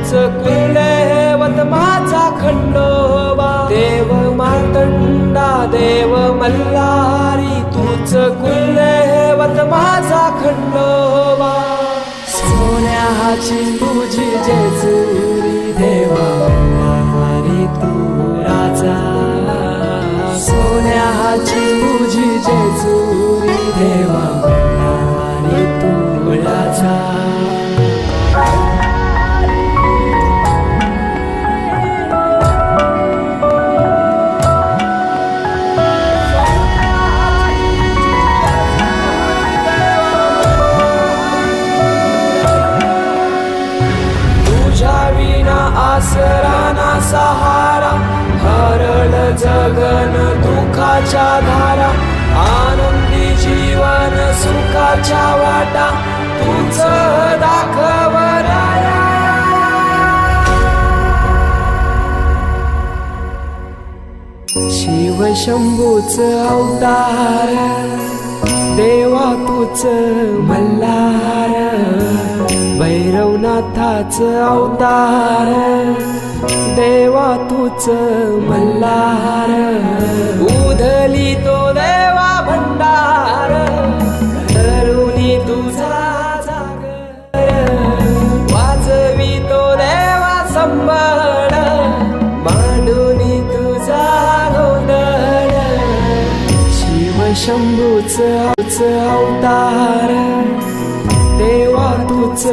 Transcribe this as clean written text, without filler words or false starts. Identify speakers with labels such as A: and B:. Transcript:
A: तूच कुलदैवत माझा खंडोबा, देव मार्तंडा देव मल्हारी, तूच कुलदैवत माझा खंडोबा. सोन्याची तुझी जेजुरी देवा मल्हारी तू राजा, सोन्याची तुझी जेजुरी देवा मल्हारी तू राजा. आसरा ना सहारा, हरळ जगन दुःखाच्या धारा, आनंदी जीवन सुखाच्या वाटा, तूच दाखव राया. शिव शंभूच अवतार, देवा तूच मल्हार, भैरवनाथाच अवतार, देवा तूच मल्हार. उधली तो देवा भंडार, धरुनी तुझा जागर, वाजवी तो देवा संबळ, मांडुनी तुझा गोंधळ. शिव शंभूच अवतार, देवा तूच